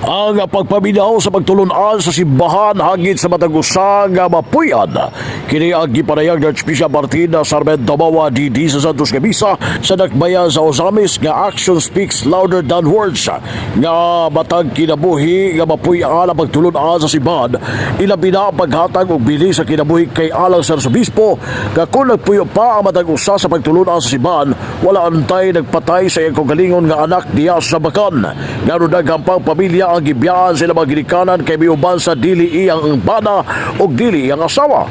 Ang pagpaminaw sa Pagtulon-An sa Simbahan Hagit sa Matag Mapuy kini ang gipanayag ng Archbishop Sarmento DD sa Santos Camisa sa dakbayan sa Ozamis nga action speaks louder than words nga matag kinabuhi nga Mapuy ang Pagtulon-An sa Simbahan. Ilabi na ang paghatag og bili sa kinabuhi kay alang sa Arsobispo nga kung nagpuyo pa ang matag usa sa Pagtulon-An sa Simbahan, wala antay nagpatay sa iyang kaugalingon nga anak diya sa bakan. Ngano nagampang pamilya ang gibiyaan sila mga ginikanan kay miuban sa dili iyang bana o dili iyang asawa.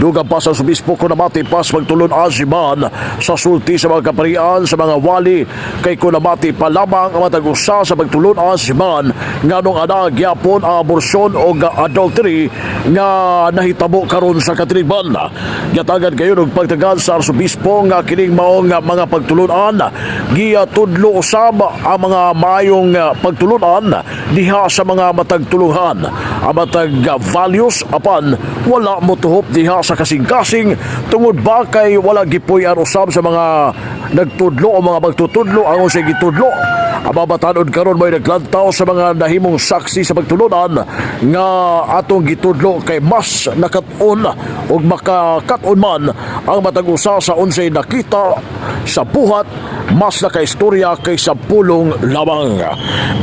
Dugang pa sa Arsobispo ko namati pas Pagtulon-An Simbahan sa sulti sa mga kaparian sa mga wali kay kunamati pa lamang ang matag usa sa Pagtulon-An Simbahan nganong ana gyapon ang abortion o adultery nga nahitabo karon sa katilingban. Gatagan kayo og pagtagad sa Arsobispo nga kining maong mga pagtulon-an giyatudlo usab ang mga mayong pagtulon-an diha sa mga matagtulungan ang matag values apan wala motuhop diha sa kasing-kasing tungod ba kay wala gipuy-an usab sa mga nagtudlo o mga magtutudlo ang usay gitudlo. Ang mabatanod karon may naglantaw sa mga nahimong saksi sa pagtulunan nga atong gitudlo kay mas nakat-on o makakat-on man ang matag-usa sa unsay nakita sa buhat mas nakaistorya kaysa pulong lamang.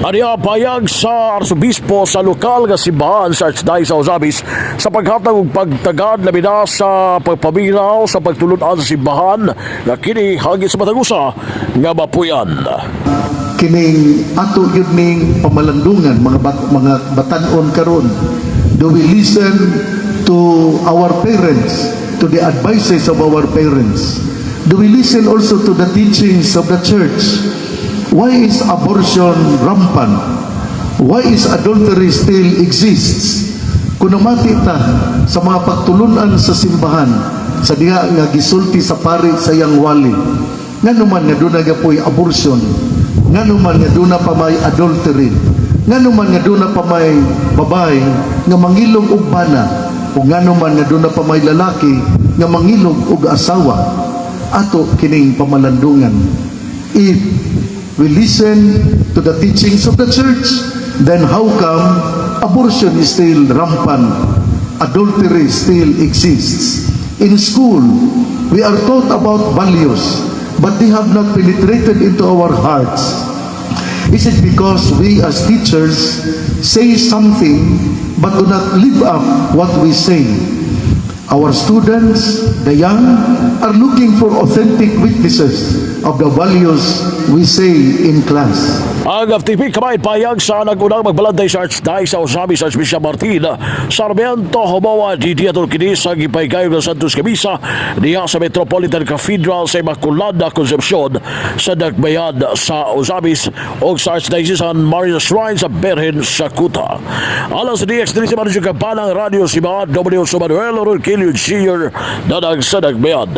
Aniya pahayag sa Arsobispo sa lokal nga simbahan sa Archdiocese sa Ozamis sa paghatag og pagtagad labi na sa pagpaminaw sa Pagtulon-An sa simbahan nga kini hagit sa matag-usa nga Mapuyan. Kining ato yun ning pamalandungan mga batan-on karon, do we listen to our parents, to the advices of our parents? Do we listen also to the teachings of the church? Why is abortion rampant? Why is adultery still exists? Kung namati ta sa mga pagtulunan sa simbahan, sa diha nga gisulti sa pari sa yang wali, nga naman nga doon nagapoy abortion, nga naman nga doon na pa may adultery, nga naman nga doon na pa may babae nga mangilog og bana, o nga naman nga doon na pa may lalaki nga mangilog og asawa. Ato kining pamalandungan. If we listen to the teachings of the church, then how come abortion is still rampant, adultery still exists? In school, we are taught about values, but they have not penetrated into our hearts. Is it because we as teachers say something but do not live up what we say? Our students, the young, are looking for authentic witnesses of the values we say in class. Ang FTP kamay payag sa nagunang magbalantay sa Archdiocese sa Ozamis Archbishop Sarmento DD kini sa gipaygayon ng Santos Camisa diha sa Metropolitan Cathedral sa Immaculada Concepcion sa dakbayan sa Ozamis o sa Archdiocese San Maria Shrine sa Berhen sa Kuta. Alas sa DX sa Manusyo Kampanang Radio Simbahan W. Manuel Orquilio Jr. Dadag sa dakbayan.